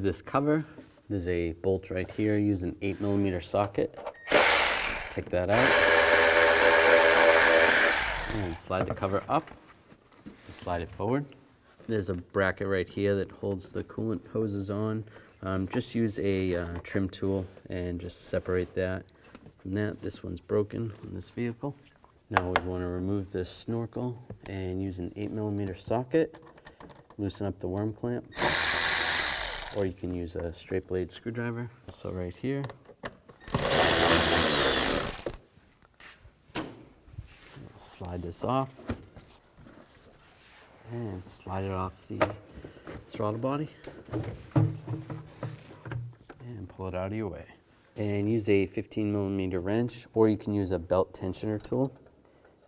this cover, there's a bolt right here. Use an 8mm socket. Take that out. And slide the cover up. And slide it forward. There's a bracket right here that holds the coolant hoses on. Just use a trim tool and just separate that from that. This one's broken on this vehicle. Now we want to remove this snorkel and use an 8mm socket. Loosen up the worm clamp, or you can use a straight blade screwdriver. So right here, slide this off and slide it off the throttle body and pull it out of your way. And use a 15mm wrench, or you can use a belt tensioner tool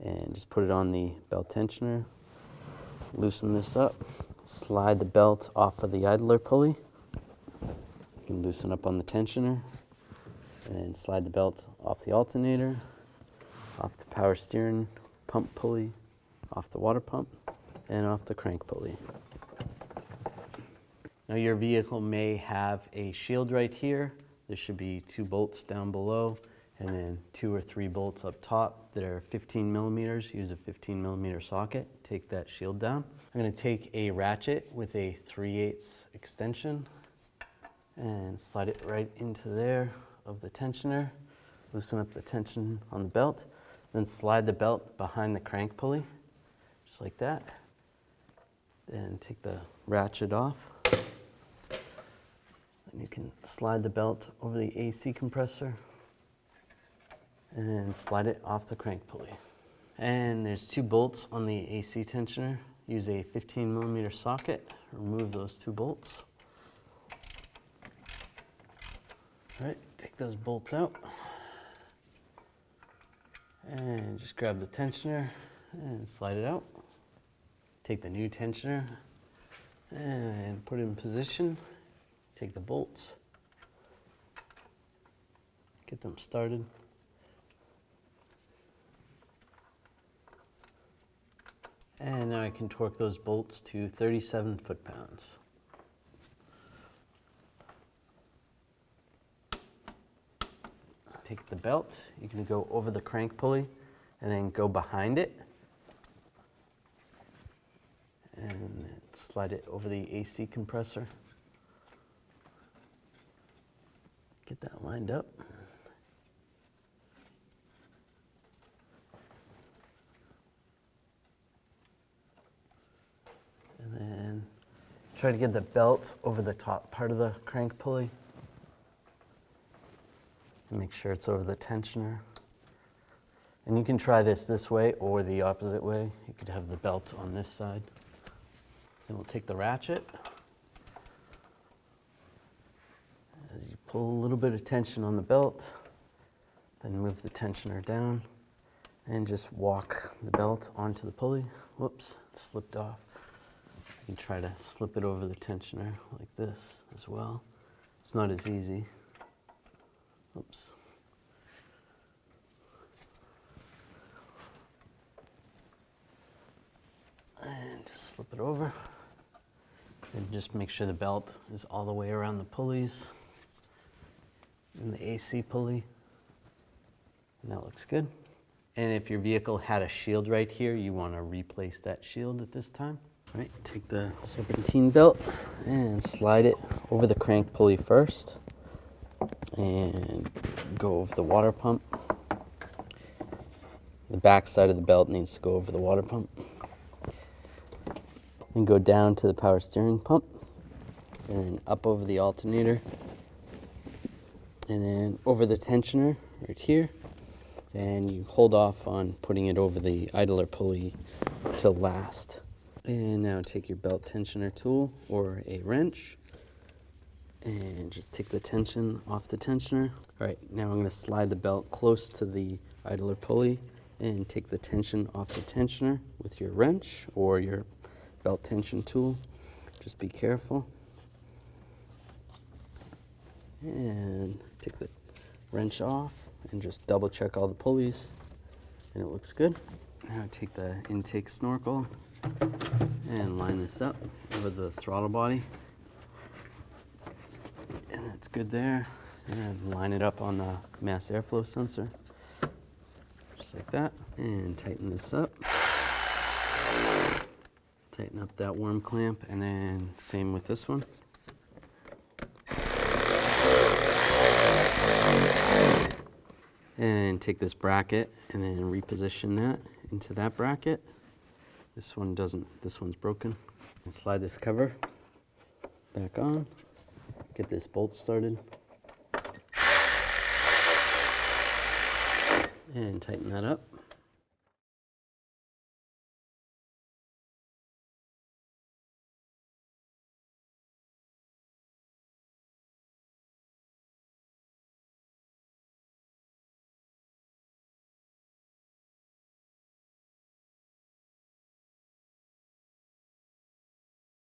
and just put it on the belt tensioner. Loosen this up. Slide the belt off of the idler pulley. You can loosen up on the tensioner and slide the belt off the alternator, off the power steering pump pulley, off the water pump, and off the crank pulley. Now your vehicle may have a shield right here. There should be 2 bolts down below and then 2 or 3 bolts up top that are 15mm. Use a 15mm socket. Take that shield down. I'm going to take a ratchet with a 3/8 extension and slide it right into there of the tensioner. Loosen up the tension on the belt. Then slide the belt behind the crank pulley, just like that. Then take the ratchet off. And you can slide the belt over the AC compressor and slide it off the crank pulley. And there's 2 bolts on the AC tensioner. Use a 15mm socket. Remove those 2 bolts. All right, take those bolts out. And just grab the tensioner and slide it out. Take the new tensioner and put it in position. Take the bolts. Get them started. And now I can torque those bolts to 37 foot-pounds. Take the belt, you can go over the crank pulley and then go behind it. And slide it over the AC compressor. Get that lined up. And then try to get the belt over the top part of the crank pulley. And make sure it's over the tensioner. And you can try this way or the opposite way. You could have the belt on this side. Then we'll take the ratchet. As you pull a little bit of tension on the belt, then move the tensioner down and just walk the belt onto the pulley. Whoops, it slipped off. You can try to slip it over the tensioner like this as well. It's not as easy. Oops. And just slip it over. And just make sure the belt is all the way around the pulleys and the AC pulley. And that looks good. And if your vehicle had a shield right here, you want to replace that shield at this time. All right, take the serpentine belt and slide it over the crank pulley first. And go over the water pump. The back side of the belt needs to go over the water pump. And go down to the power steering pump. And then up over the alternator. And then over the tensioner right here. And you hold off on putting it over the idler pulley till last. And now take your belt tensioner tool or a wrench. And just take the tension off the tensioner. All right, now I'm going to slide the belt close to the idler pulley and take the tension off the tensioner with your wrench or your belt tension tool. Just be careful. And take the wrench off and just double check all the pulleys. And it looks good. Now take the intake snorkel and line this up over the throttle body. good there. And line it up on the mass airflow sensor, just like that. And tighten this up. Tighten up that worm clamp, and then same with this one. And take this bracket and then reposition that into that bracket. This one doesn't, this one's broken. And slide this cover back on. Get this bolt started. And tighten that up.